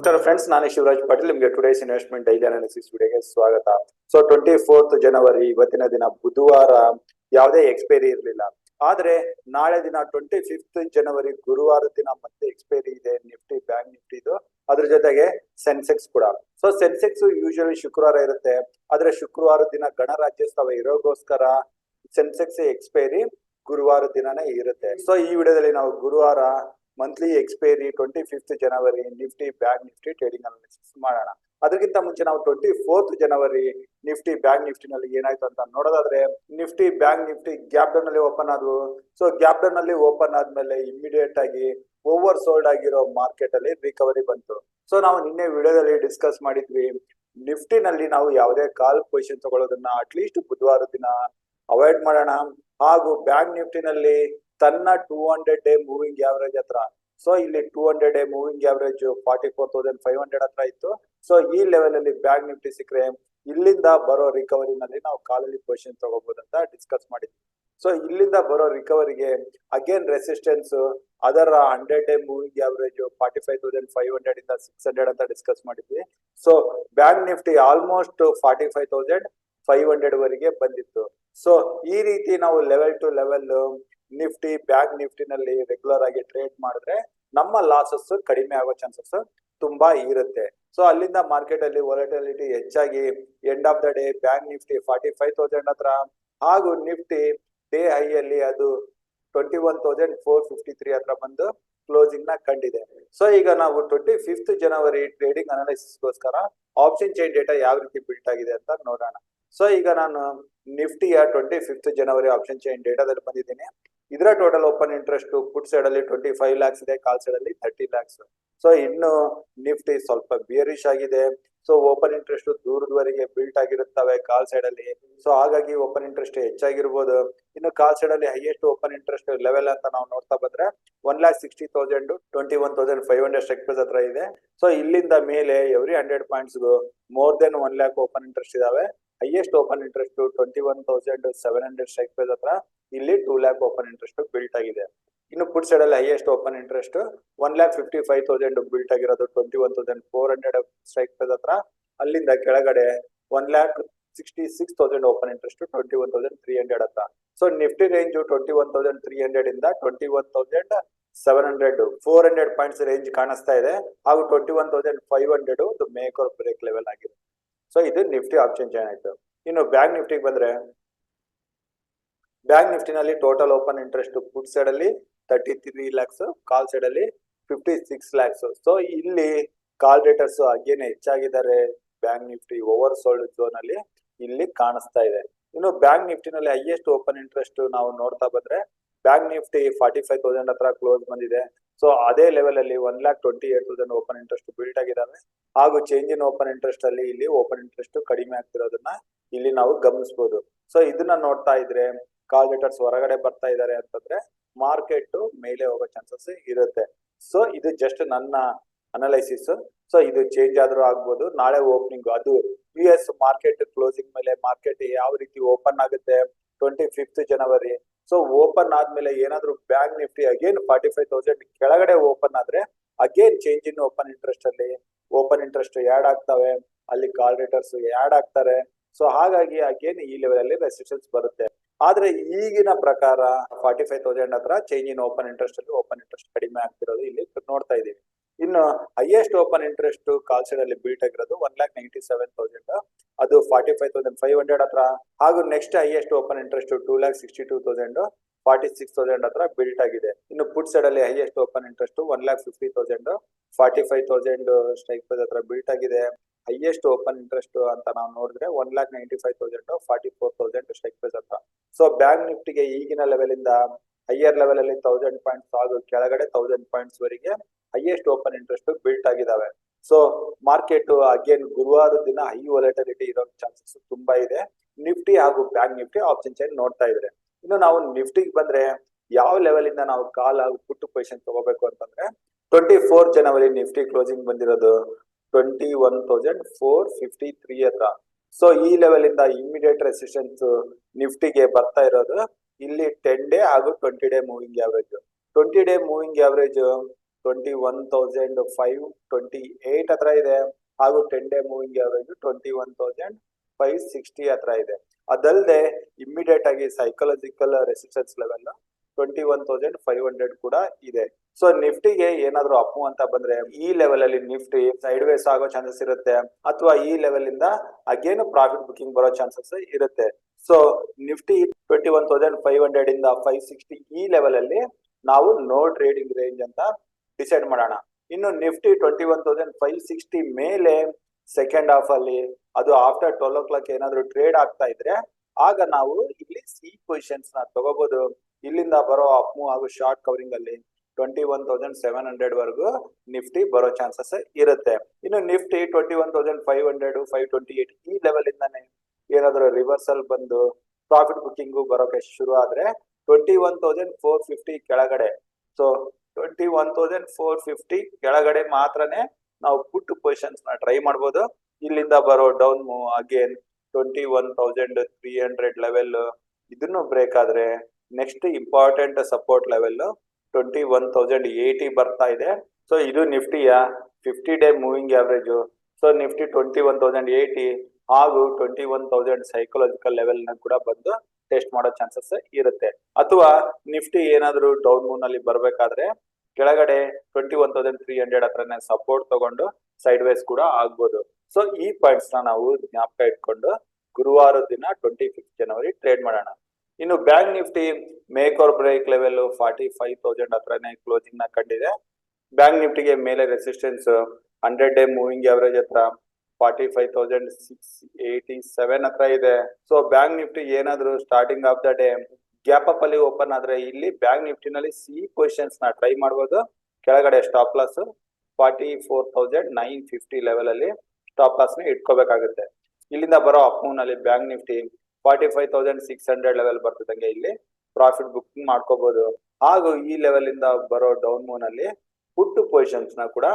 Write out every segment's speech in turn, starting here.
ನಮಸ್ಕಾರ ಫ್ರೆಂಡ್ಸ್, ನಾನು ಶಿವರಾಜ್ ಪಾಟೀಲ್. ನಿಮಗೆ ಟುಡೇಸ್ ಇನ್ವೆಸ್ಟ್ಮೆಂಟ್ ಡೈಲಿ ಅನಾಲಿಸಿಸ್ ವಿಡಿಯೋಗೆ ಸ್ವಾಗತ. ಸೊ 24th ಜನವರಿ ಇವತ್ತಿನ ದಿನ ಬುಧವಾರ, ಯಾವುದೇ ಎಕ್ಸ್ಪೈರಿ ಇರಲಿಲ್ಲ. ಆದ್ರೆ ನಾಳೆ ದಿನ 25th ಜನವರಿ ಗುರುವಾರ ದಿನ ಮತ್ತೆ ಎಕ್ಸ್ಪೈರಿ ಇದೆ ನಿಫ್ಟಿ, ಬ್ಯಾಂಕ್ ನಿಫ್ಟಿದು. ಅದ್ರ ಜೊತೆಗೆ ಸೆನ್ಸೆಕ್ಸ್ ಕೂಡ. ಸೊ ಸೆನ್ಸೆಕ್ಸ್ ಯೂಶುವಲಿ ಶುಕ್ರವಾರ ಇರುತ್ತೆ, ಆದ್ರೆ ಶುಕ್ರವಾರ ದಿನ ಗಣರಾಜ್ಯೋತ್ಸವ ಇರೋಗೋಸ್ಕರ ಸೆನ್ಸೆಕ್ಸ್ ಎಕ್ಸ್ಪೈರಿ ಗುರುವಾರ ದಿನನೇ ಇರುತ್ತೆ. ಸೊ ಈ ವಿಡಿಯೋದಲ್ಲಿ ನಾವು ಗುರುವಾರ monthly expiry 25th January Nifty, bank Nifty trading analysis ಮಾಡೋಣ. ಅದಕ್ಕಿಂತ ಮುಂಚೆ ನಾವು 24th ಜನವರಿ ನಿಫ್ಟಿ, ಬ್ಯಾಂಕ್ ನಿಫ್ಟಿ ನಲ್ಲಿ ಏನಾಯ್ತು ಅಂತ ನೋಡೋದಾದ್ರೆ, Nifty, bank Nifty gap down ಅಲ್ಲಿ ಓಪನ್ ಆದ್ವು. ಸೊ ಗ್ಯಾಪ್ ಡೌನ್ ಅಲ್ಲಿ ಓಪನ್ ಆದ್ಮೇಲೆ ಇಮಿಡಿಯೇಟ್ ಆಗಿ ಓವರ್ ಸೋಲ್ಡ್ ಆಗಿರೋ ಮಾರ್ಕೆಟ್ ಅಲ್ಲಿ ರಿಕವರಿ ಬಂತು. ಸೊ ನಾವು ನಿನ್ನೆ ವಿಡಿಯೋದಲ್ಲಿ ಡಿಸ್ಕಸ್ ಮಾಡಿದ್ವಿ, ನಿಫ್ಟಿ ನಲ್ಲಿ ನಾವು ಯಾವುದೇ ಕಾಲ್ ಪೊಸಿಷನ್ ತಗೊಳ್ಳೋದನ್ನ ಅಟ್ಲೀಸ್ಟ್ ಬುಧವಾರ ದಿನ ಅವಾಯ್ಡ್ ಮಾಡೋಣ. ಹಾಗೂ ಬ್ಯಾಂಕ್ ನಿಫ್ಟಿ ನಲ್ಲಿ ತನ್ನ 200 ಡೇ ಮೂವಿಂಗ್ ಆವರೇಜ್ ಹತ್ರ, ಸೊ ಇಲ್ಲಿ 200 ಡೇ ಮೂವಿಂಗ್ ಆವರೇಜ್ 44,500 ಹತ್ರ ಇತ್ತು. ಸೊ ಈ ಲೆವೆಲ್ ಅಲ್ಲಿ ಬ್ಯಾಂಕ್ ನಿಫ್ಟಿ ಸಿಕ್ಕರೆ ಇಲ್ಲಿಂದ ಬರೋ ರಿಕವರಿ ನಲ್ಲಿ ನಾವು ಕಾಲಲ್ಲಿ ಪೊಸಿಷನ್ ತಗೋಬಹುದು ಅಂತ ಡಿಸ್ಕಸ್ ಮಾಡಿದ್ವಿ. ಸೊ ಇಲ್ಲಿಂದ ಬರೋ ರಿಕವರಿಗೆ ಅಗೇನ್ ರೆಸಿಸ್ಟೆನ್ಸ್ ಅದರ 100 ಡೇ ಮೂವಿಂಗ್ ಆವರೇಜ್ 45,500 ಇಂದ 600 ಅಂತ ಡಿಸ್ಕಸ್ ಮಾಡಿದ್ವಿ. ಸೊ ಬ್ಯಾಂಕ್ ನಿಫ್ಟಿ ಆಲ್ಮೋಸ್ಟ್ 45,500 ವರೆಗೆ ಬಂದಿತ್ತು. ಸೊ ಈ ರೀತಿ ನಾವು level two level Nifty, bank Nifty ನಲ್ಲಿ ರೆಗ್ಯುಲರ್ ಆಗಿ ಟ್ರೇಡ್ ಮಾಡಿದ್ರೆ ನಮ್ಮ ಲಾಸಸ್ ಕಡಿಮೆ ಆಗೋ ಚಾನ್ಸಸ್ ತುಂಬಾ ಇರುತ್ತೆ. ಸೊ ಅಲ್ಲಿಂದ ಮಾರ್ಕೆಟ್ ಅಲ್ಲಿ ವಾಲಟಿಲಿಟಿ ಹೆಚ್ಚಾಗಿ end of the day bank Nifty 45,000 ಹತ್ರ, ಹಾಗೂ ನಿಫ್ಟಿ ಡೇ ಹೈ ಅಲ್ಲಿ ಅದು 21,453 ಹತ್ರ ಬಂದು ಕ್ಲೋಸಿಂಗ್ ನ ಕಂಡಿದೆ. ಸೊ ಈಗ ನಾವು 25th ಜನವರಿ ಟ್ರೇಡಿಂಗ್ ಅನಾಲಿಸಿಸ್ ಗೋಸ್ಕರ ಆಪ್ಷನ್ ಚೈನ್ ಡೇಟಾ ಯಾವ ರೀತಿ ಬಿಲ್ಟ್ ಆಗಿದೆ ಅಂತ ನೋಡೋಣ. ಸೊ ಈಗ ನಾನು ನಿಫ್ಟಿಯ 25th ಜನವರಿ ಆಪ್ಷನ್ ಚೈನ್ ಡೇಟಾದಲ್ಲಿ ಬಂದಿದ್ದೀನಿ. ಇದರ total open interest put side ಅಲ್ಲಿ 25 lakhs ಇದೆ, ಕಾಲ್ ಸೈಡ್ ಅಲ್ಲಿ 30 lakhs. ಸೊ ಇನ್ನು ನಿಫ್ಟಿ ಸ್ವಲ್ಪ ಬಿಯರಿಶ್ ಆಗಿದೆ. ಸೊ ಓಪನ್ ಇಂಟ್ರೆಸ್ಟ್ ದೂರದವರೆಗೆ ಬಿಲ್ಟ್ ಆಗಿರುತ್ತವೆ ಕಾಲ್ ಸೈಡ್ ಅಲ್ಲಿ. ಸೊ ಹಾಗಾಗಿ ಓಪನ್ ಇಂಟ್ರೆಸ್ಟ್ ಹೆಚ್ಚಾಗಿರ್ಬೋದು. ಇನ್ನು ಕಾಲ್ ಸೈಡ್ ಅಲ್ಲಿ ಹೈಯೆಸ್ಟ್ ಓಪನ್ ಇಂಟ್ರೆಸ್ಟ್ ಲೆವೆಲ್ ಅಂತ ನಾವು ನೋಡ್ತಾ ಬಂದ್ರೆ 1,60,000 21,500 ಸ್ಟ್ರೈಕ್ ಪ್ರೈಸ್ ಹತ್ರ ಇದೆ. ಸೊ ಇಲ್ಲಿಂದ ಮೇಲೆ every 100 points more than 1 lakh open interest ಇದಾವೆ. Highest open interest 21,700 strike price ಹತ್ರ, ಇಲ್ಲಿ 2 lakh ಓಪನ್ ಇಂಟ್ರೆಸ್ಟ್ ಬಿಲ್ಟ್ ಆಗಿದೆ. ಇನ್ನು ಪುಟ್ ಸೈಡ್ ಅಲ್ಲಿ ಹೈಯೆಸ್ಟ್ ಓಪನ್ ಇಂಟ್ರೆಸ್ಟ್ 1,55,000 ಬಿಲ್ಟ್ ಆಗಿರೋದು 21,400 ಸ್ಟ್ರೈಕ್ ಪ್ರೈಸ್ ಹತ್ರ. ಅಲ್ಲಿಂದ ಕೆಳಗಡೆ 1,66,000 ಓಪನ್ ಇಂಟ್ರೆಸ್ಟ್ 21,300 ಹತ್ರ. ಸೊ ನಿಫ್ಟಿ ರೇಂಜ್ 21,300 ಇಂದ 21,700 400 ಪಾಯಿಂಟ್ಸ್ ರೇಂಜ್ ಕಾಣಿಸ್ತಾ ಇದೆ. ಹಾಗೂ 21,500 ಮೇಕ್ ಆರ್ ಬ್ರೇಕ್ ಲೆವೆಲ್ ಆಗಿದೆ. ಸೊ ಇದು ನಿಫ್ಟಿ ಆಪ್ಷನ್ ಚೈನ್ ಆಯ್ತು. ಇನ್ನು ಬ್ಯಾಂಕ್ ನಿಫ್ಟಿಗೆ ಬಂದ್ರೆ, ಬ್ಯಾಂಕ್ ನಿಫ್ಟಿನಲ್ಲಿ total open interest put side ಅಲ್ಲಿ 33 lakhs, ಕಾಲ್ ಸೈಡ್ ಅಲ್ಲಿ 56 lakhs. ಸೊ ಇಲ್ಲಿ ಕಾಲ್ ರೇಟರ್ಸ್ ಅಗೇನ್ ಹೆಚ್ಚಾಗಿದ್ದಾರೆ. Bank Nifty over sold zone ಅಲ್ಲಿ ಇಲ್ಲಿ ಕಾಣಿಸ್ತಾ ಇದೆ. ಇನ್ನು ಬ್ಯಾಂಕ್ ನಿಫ್ಟಿನಲ್ಲಿ ಹೈಯೆಸ್ಟ್ ಓಪನ್ ಇಂಟ್ರೆಸ್ಟ್ ನಾವು ನೋಡ್ತಾ ಬಂದ್ರೆ, ಬ್ಯಾಂಕ್ ನಿಫ್ಟಿ 45,000 ಹತ್ರ ಕ್ಲೋಸ್ ಬಂದಿದೆ. ಸೊ ಅದೇ ಲೆವೆಲ್ ಅಲ್ಲಿ 1,28,000 ಓಪನ್ ಇಂಟ್ರೆಸ್ಟ್ ಬಿಲ್ಟ್ ಆಗಿದ್ದಾವೆ. ಹಾಗೂ ಚೇಂಜ್ ಇನ್ ಓಪನ್ ಇಂಟ್ರೆಸ್ಟ್ ಅಲ್ಲಿ ಇಲ್ಲಿ ಓಪನ್ ಇಂಟ್ರೆಸ್ಟ್ ಕಡಿಮೆ ಆಗ್ತಿರೋದನ್ನ ಇಲ್ಲಿ ನಾವು ಗಮನಿಸಬಹುದು. ಸೊ ಇದನ್ನ ನೋಡ್ತಾ ಇದ್ರೆ ಕಾಲ್ ರೇಟರ್ಸ್ ಹೊರಗಡೆ ಬರ್ತಾ ಇದ್ದಾರೆ ಅಂತಂದ್ರೆ ಮಾರ್ಕೆಟ್ ಮೇಲೆ ಹೋಗೋ ಚಾನ್ಸಸ್ ಇರುತ್ತೆ. ಸೊ ಇದು ಜಸ್ಟ್ ನನ್ನ ಅನಲೈಸಿಸ್. ಸೊ ಇದು ಚೇಂಜ್ ಆದ್ರೂ ಆಗ್ಬೋದು. ನಾಳೆ ಓಪನಿಂಗ್ ಅದು US ಮಾರ್ಕೆಟ್ ಕ್ಲೋಸಿಂಗ್ ಮೇಲೆ ಮಾರ್ಕೆಟ್ ಯಾವ ರೀತಿ ಓಪನ್ ಆಗುತ್ತೆ 25th ಜನವರಿ. ಸೊ ಓಪನ್ ಆದ್ಮೇಲೆ ಏನಾದ್ರು ಬ್ಯಾಂಕ್ ನಿಫ್ಟಿ ಅಗೇನ್ 45,000 ಕೆಳಗಡೆ ಓಪನ್ ಆದ್ರೆ again change in open interest ಅಲ್ಲಿ ಓಪನ್ ಇಂಟ್ರೆಸ್ಟ್ ಆಡ್ ಆಗ್ತವೆ, ಅಲ್ಲಿ ಕಾಲ್ ರೇಟರ್ಸ್ ಆಡ್ ಆಗ್ತಾರೆ. ಸೊ ಹಾಗಾಗಿ ಅಗೇನ್ ಈ ಲೆವೆಲ್ ಅಲ್ಲಿ ರೆಸಿಸ್ಟೆನ್ಸ್ ಬರುತ್ತೆ. ಆದ್ರೆ ಈಗಿನ ಪ್ರಕಾರ 45,000 ಹತ್ರ ಚೇಂಜ್ ಇನ್ ಓಪನ್ ಇಂಟ್ರೆಸ್ಟ್ ಅಲ್ಲಿ ಓಪನ್ ಇಂಟ್ರೆಸ್ಟ್ ಕಡಿಮೆ ಆಗ್ತಿರೋದು ಇಲ್ಲಿ ನೋಡ್ತಾ ಇದೀವಿ. ಇನ್ನು ಹೈಯೆಸ್ಟ್ ಓಪನ್ ಇಂಟ್ರೆಸ್ಟ್ ಕಾಲ್ ಸೈಡ್ ಅಲ್ಲಿ ಬಿಲ್ಟ್ ಆಗಿರೋದು 1,97,000, ಅದು 45,500 ಹತ್ರ. ಹಾಗೂ ನೆಕ್ಸ್ಟ್ ಹೈಯೆಸ್ಟ್ ಓಪನ್ ಇಂಟ್ರೆಸ್ಟ್ 2,62,000 46,000 ಹತ್ರ ಬಿಲ್ಟ್ ಆಗಿದೆ. ಇನ್ನು ಪುಟ್ ಸೈಡ್ ಅಲ್ಲಿ highest open interest 1,50,000 45,000 strike price ಹತ್ರ ಬಿಲ್ಟ್ ಆಗಿದೆ. ಹೈಯೆಸ್ಟ್ ಓಪನ್ ಇಂಟ್ರೆಸ್ಟ್ ಅಂತ ನಾವು ನೋಡಿದ್ರೆ 1,95,000 44,000 ಸ್ಟ್ರೈಕ್ ಪ್ರೈಸ್ ಹತ್ರ. ಸೊ ಬ್ಯಾಂಕ್ ನಿಫ್ಟಿಗೆ ಈಗಿನ ಲೆವೆಲ್ ಇಂದ ಹೈಯರ್ ಲೆವೆಲ್ ಅಲ್ಲಿ 1,000 ಪಾಯಿಂಟ್ಸ್ ಹಾಗೂ ಕೆಳಗಡೆ 1,000 ಪಾಯಿಂಟ್ಸ್ ವರೆಗೆ ಹೈಯೆಸ್ಟ್ ಓಪನ್ ಇಂಟ್ರೆಸ್ಟ್ ಬಿಲ್ಟ್ ಆಗಿದಾವೆ. ಸೊ ಮಾರ್ಕೆಟ್ ಅಗೇನ್ ಗುರುವಾರ ದಿನ ಹೈ ವಾಲಟಿಲಿಟಿ ಇರೋ ಚಾನ್ಸಸ್ ತುಂಬಾ ಇದೆ. ನಿಫ್ಟಿ ಹಾಗೂ ಬ್ಯಾಂಕ್ ನಿಫ್ಟಿ ಆಪ್ಷನ್ ಚೈನ್ ನೋಡ್ತಾ ಇದ್ರೆ, ಇನ್ನು ನಾವು ನಿಫ್ಟಿಗೆ ಬಂದ್ರೆ ಯಾವ ಲೆವೆಲ್ ಇಂದ ನಾವು ಕಾಲ್ ಹಾಗೂ ಪುಟ್ ಪೊಸಿಷನ್ ತಗೋಬೇಕು ಅಂತಂದ್ರೆ, 24 ಜನವರಿ ನಿಫ್ಟಿ ಕ್ಲೋಸಿಂಗ್ ಬಂದಿರೋದು 21,453 ಹತ್ರ. ಸೊ ಈ ಲೆವೆಲ್ ಇಂದ ಇಮಿಡಿಯೇಟ್ ರೆಸಿಸ್ಟೆನ್ಸ್ ನಿಫ್ಟಿಗೆ ಬರ್ತಾ ಇರೋದು ಇಲ್ಲಿ 10 ಡೇ ಹಾಗೂ 20 day moving average. 20 day moving average 21,528 ಹತ್ರ ಇದೆ. ಹಾಗೂ 10-day ಮೂವಿಂಗ್ ಅವರೇಜ್ 21,560 ಹತ್ರ ಇದೆ. ಅದಲ್ಲದೆ ಇಮಿಡಿಯೇಟ್ ಆಗಿ ಸೈಕಲಾಜಿಕಲ್ ರೆಸಿಸ್ಟೆನ್ಸ್ ಲೆವೆಲ್ 21,500 ಕೂಡ ಇದೆ. ಸೊ ನಿಫ್ಟಿಗೆ ಏನಾದ್ರು ಅಪ್ ಮೂವ್ ಅಂತ ಬಂದ್ರೆ ಈ ಲೆವೆಲ್ ಅಲ್ಲಿ ನಿಫ್ಟಿ ಸೈಡ್ ವೇಸ್ ಆಗೋ ಚಾನ್ಸಸ್ ಇರುತ್ತೆ, ಅಥವಾ ಈ ಲೆವೆಲ್ ಇಂದ ಅಗೇನ್ ಪ್ರಾಫಿಟ್ ಬುಕಿಂಗ್ ಬರೋ ಚಾನ್ಸಸ್ ಇರುತ್ತೆ. ಸೊ ನಿಫ್ಟಿ 21,500 ಇಂದ 560 ಈ ಲೆವೆಲ್ ಅಲ್ಲಿ ನಾವು ನೋ ಟ್ರೇಡಿಂಗ್ ರೇಂಜ್ ಅಂತ ಡಿಸೈಡ್ ಮಾಡೋಣ. ಇನ್ನು ನಿಫ್ಟಿ 21,560 ಮೇಲೆ ಸೆಕೆಂಡ್ ಹಾಫ್ ಅಲ್ಲಿ ಅದು ಆಫ್ಟರ್ 12 o'clock ಏನಾದ್ರು ಟ್ರೇಡ್ ಆಗ್ತಾ ಇದ್ರೆ ಆಗ ನಾವು ಇಲ್ಲಿ ಸಿ ಪೊಸಿಷನ್ಸ್ ನ ತಗೋಬಹುದು. ಇಲ್ಲಿಂದ ಬರೋ ಅಪ್ ಮೂವ್ ಹಾಗೂ ಶಾರ್ಟ್ ಕವರಿಂಗ್ ಅಲ್ಲಿ 21,700 ವರೆಗೂ ನಿಫ್ಟಿ ಬರೋ ಚಾನ್ಸಸ್ ಇರುತ್ತೆ. ಇನ್ನು ನಿಫ್ಟಿ 21,500 528 ಈ ಲೆವೆಲ್ ಇಂದಾನೆ ಏನಾದ್ರು ರಿವರ್ಸಲ್ ಬಂದು ಪ್ರಾಫಿಟ್ ಬುಕಿಂಗ್ ಬರೋಕೆ ಶುರು ಆದ್ರೆ 21,450 ಕೆಳಗಡೆ, ಸೊ 21,450 ಕೆಳಗಡೆ ಮಾತ್ರನೇ ನಾವು ಪುಟ್ ಪೊಸಿಷನ್ಸ್ ನ ಟ್ರೈ ಮಾಡಬಹುದು. ಇಲ್ಲಿಂದ ಬರೋ ಡೌನ್ ಮೂವ್ ಅಗೇನ್ 21,300 ಲೆವೆಲ್ ಇದನ್ನು ಬ್ರೇಕ್ ಆದ್ರೆ ನೆಕ್ಸ್ಟ್ ಇಂಪಾರ್ಟೆಂಟ್ ಸಪೋರ್ಟ್ ಲೆವೆಲ್ 21,080 ಬರ್ತಾ ಇದೆ. ಸೊ ಇದು ನಿಫ್ಟಿಯ 50-day moving average. So Nifty 21,080 ಹಾಗೂ 21,000 ಸೈಕಲಾಜಿಕಲ್ ಲೆವೆಲ್ ನ ಕೂಡ ಬಂದು ಟೆಸ್ಟ್ ಮಾಡೋ ಚಾನ್ಸಸ್ ಇರುತ್ತೆ. ಅಥವಾ ನಿಫ್ಟಿ ಏನಾದ್ರು ಡೌನ್ ಮೂವ್ ನಲ್ಲಿ ಬರ್ಬೇಕಾದ್ರೆ ಕೆಳಗಡೆ 21,300 ಹತ್ರನೇ ಸಪೋರ್ಟ್ ತಗೊಂಡು ಸೈಡ್ ವೇಸ್ ಕೂಡ ಆಗ್ಬೋದು. ಸೊ ಈ ಪಾಯಿಂಟ್ಸ್ ನ ನಾವು ಜ್ಞಾಪಕ ಇಟ್ಕೊಂಡು ಗುರುವಾರ ದಿನ 25th ಜನವರಿ ಟ್ರೇಡ್ ಮಾಡೋಣ. ಇನ್ನು bank nifty make or break level 45,000 ಹತ್ರನೇ ಕ್ಲೋಸಿಂಗ್ ನ ಕಂಡಿದೆ. ಬ್ಯಾಂಕ್ ನಿಫ್ಟಿಗೆ ಮೇಲೆ ರೆಸಿಸ್ಟೆನ್ಸ್ 100-day ಮೂವಿಂಗ್ ಆವರೇಜ್ ಹತ್ರ 45,687 ಹತ್ರ ಇದೆ. ಸೊ ಬ್ಯಾಂಕ್ ನಿಫ್ಟಿ ಏನಾದ್ರು starting of the day gap up ಅಲ್ಲಿ ಓಪನ್ ಆದ್ರೆ ಇಲ್ಲಿ ಬ್ಯಾಂಕ್ ನಿಫ್ಟಿ ನಲ್ಲಿ ಸಿ ಪೊಸಿಷನ್ಸ್ ನ ಟ್ರೈ ಮಾಡಬಹುದು. ಕೆಳಗಡೆ ಸ್ಟಾಪ್ ಲಾಸ್ 44,950 ಲೆವೆಲ್ ಅಲ್ಲಿ ಸ್ಟಾಪ್ ಲಾಸ್ ನ ಇಟ್ಕೋಬೇಕಾಗುತ್ತೆ. ಇಲ್ಲಿಂದ ಬರೋ ಅಪ್ ಮೂವ್ ನಲ್ಲಿ ಬ್ಯಾಂಕ್ ನಿಫ್ಟಿ 45,600 ಲೆವೆಲ್ ಬರ್ತಿದ್ದಂಗೆ ಇಲ್ಲಿ ಪ್ರಾಫಿಟ್ ಬುಕಿಂಗ್ ಮಾಡ್ಕೋಬಹುದು. ಹಾಗೂ ಈ ಲೆವೆಲ್ ಇಂದ ಬರೋ ಡೌನ್ ಮೂವ್ ನಲ್ಲಿ ಪುಟ್ ಪೊಸಿಷನ್ಸ್ ನ ಕೂಡ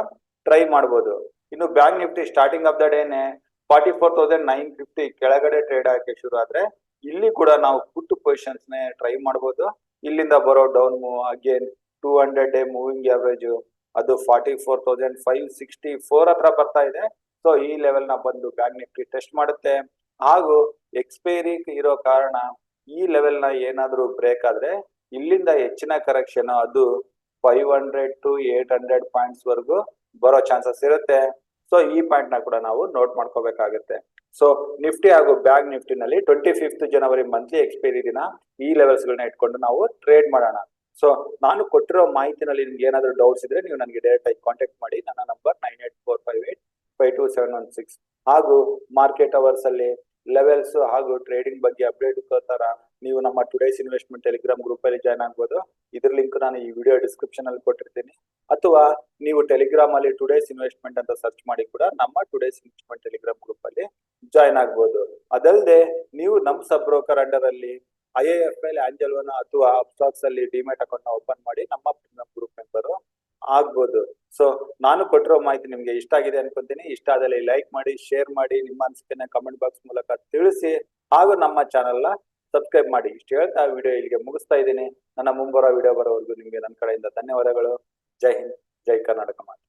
ಟ್ರೈ ಮಾಡಬಹುದು. ಇನ್ನು bank Nifty starting of the ಡೇನೆ 44,950 ಕೆಳಗಡೆ ಟ್ರೇಡ್ ಆಗಕ್ಕೆ ಶುರು ಆದ್ರೆ ಇಲ್ಲಿ ಕೂಡ ನಾವು ಪುಟ್ ಪೊಸಿಷನ್ಸ್ ನೇ ಟ್ರೈ ಮಾಡಬಹುದು. ಇಲ್ಲಿಂದ ಬರೋ down move again 200-day moving average ಅದು 44,564 ಹತ್ರ ಬರ್ತಾ ಇದೆ. ಸೊ ಈ ಲೆವೆಲ್ ನ ಬಂದು ಬ್ಯಾಂಕ್ ನಿಫ್ಟಿ ಟೆಸ್ಟ್ ಮಾಡುತ್ತೆ. ಹಾಗೂ ಎಕ್ಸ್ಪೈರಿ ಇರೋ ಕಾರಣ ಈ ಲೆವೆಲ್ ನ ಏನಾದ್ರೂ ಬ್ರೇಕ್ ಆದ್ರೆ ಇಲ್ಲಿಂದ ಹೆಚ್ಚಿನ ಕರೆಕ್ಷನ್ ಅದು 500 to 800 ಪಾಯಿಂಟ್ಸ್ ವರೆಗೂ ಬರೋ ಚಾನ್ಸಸ್ ಇರುತ್ತೆ. ಸೊ ಈ ಪಾಯಿಂಟ್ ನ ಕೂಡ ನಾವು ನೋಟ್ ಮಾಡ್ಕೋಬೇಕಾಗುತ್ತೆ. ಸೊ ನಿಫ್ಟಿ ಹಾಗೂ ಬ್ಯಾಂಕ್ ನಿಫ್ಟಿ ನಲ್ಲಿ 25th ಜನವರಿ ಮಂತ್ಲಿ ಎಕ್ಸ್ಪೈರಿ ದಿನ ಈ ಲೆವೆಲ್ಸ್ ಗಳನ್ನ ಇಟ್ಕೊಂಡು ನಾವು ಟ್ರೇಡ್ ಮಾಡೋಣ. ಸೊ ನಾನು ಕೊಟ್ಟಿರೋ ಮಾಹಿತಿನಲ್ಲಿ ನಿಮ್ಗೆ ಏನಾದ್ರು ಡೌಟ್ಸ್ ಇದ್ರೆ ನೀವು ನನಗೆ ಡೈರೆಕ್ಟ್ ಆಗಿ ಕಾಂಟ್ಯಾಕ್ಟ್ ಮಾಡಿ. ನನ್ನ ನಂಬರ್ 9845852716. ಹಾಗೂ ಮಾರ್ಕೆಟ್ ಅವರ್ಸ್ ಅಲ್ಲಿ ಲೆವೆಲ್ಸ್ ಹಾಗೂ ಟ್ರೇಡಿಂಗ್ ಬಗ್ಗೆ ಅಪ್ಡೇಟ್ ತರ ನೀವು ನಮ್ಮ ಟುಡೇಸ್ ಇನ್ವೆಸ್ಟ್ಮೆಂಟ್ ಟೆಲಿಗ್ರಾಮ್ ಗ್ರೂಪ್ ಅಲ್ಲಿ ಜಾಯ್ನ್ ಆಗ್ಬೋದು. ಇದ್ರ ಲಿಂಕ್ ನಾನು ಈ ವಿಡಿಯೋ ಡಿಸ್ಕ್ರಿಪ್ಷನ್ ಅಲ್ಲಿ ಕೊಟ್ಟಿರ್ತೀನಿ. ಅಥವಾ ನೀವು ಟೆಲಿಗ್ರಾಮ್ ಅಲ್ಲಿ ಟುಡೇಸ್ ಇನ್ವೆಸ್ಟ್ಮೆಂಟ್ ಅಂತ ಸರ್ಚ್ ಮಾಡಿ ಕೂಡ ನಮ್ಮ ಟುಡೇಸ್ ಇನ್ವೆಸ್ಟ್ಮೆಂಟ್ ಟೆಲಿಗ್ರಾಮ್ ಗ್ರೂಪ್ ಅಲ್ಲಿ ಜಾಯ್ನ್ ಆಗ್ಬೋದು. ಅದಲ್ಲದೆ ನೀವು ನಮ್ ಸಬ್ ಬ್ರೋಕರ್ ಅಂಡರ್ ಅಲ್ಲಿ IIFL, ಆಂಜಲ್ ಅಥವಾ ಅಪ್ಸ್ಟಾಕ್ಸ್ ಅಲ್ಲಿ ಡಿಮ್ಯಾಟ್ ಅಕೌಂಟ್ ನ ಓಪನ್ ಮಾಡಿ ನಮ್ಮ ಗ್ರೂಪ್ ಮೆಂಬರ್ ಆಗ್ಬೋದು. ಸೊ ನಾನು ಕೊಟ್ಟಿರೋ ಮಾಹಿತಿ ನಿಮ್ಗೆ ಇಷ್ಟ ಆಗಿದೆ ಅನ್ಕೊಂತೀನಿ. ಇಷ್ಟ ಆದಲ್ಲಿ ಲೈಕ್ ಮಾಡಿ, ಶೇರ್ ಮಾಡಿ, ನಿಮ್ಮ ಅನಿಸಿಕೆನ ಕಮೆಂಟ್ ಬಾಕ್ಸ್ ಮೂಲಕ ತಿಳಿಸಿ. ಹಾಗೂ ನಮ್ಮ ಚಾನೆಲ್ ನ ಸಬ್ಸ್ಕ್ರೈಬ್ ಮಾಡಿ. ಇಷ್ಟು ಹೇಳ್ತಾ ವಿಡಿಯೋ ಇಲ್ಲಿಗೆ ಮುಗಿಸ್ತಾ ಇದ್ದೀನಿ. ನನ್ನ ಮುಂಬರೋ ವಿಡಿಯೋ ಬರೋವರೆಗೂ ನಿಮ್ಗೆ ನನ್ನ ಕಡೆಯಿಂದ ಧನ್ಯವಾದಗಳು. ಜೈ ಹಿಂದ್, ಜೈ ಕರ್ನಾಟಕ ಮಾತೆ.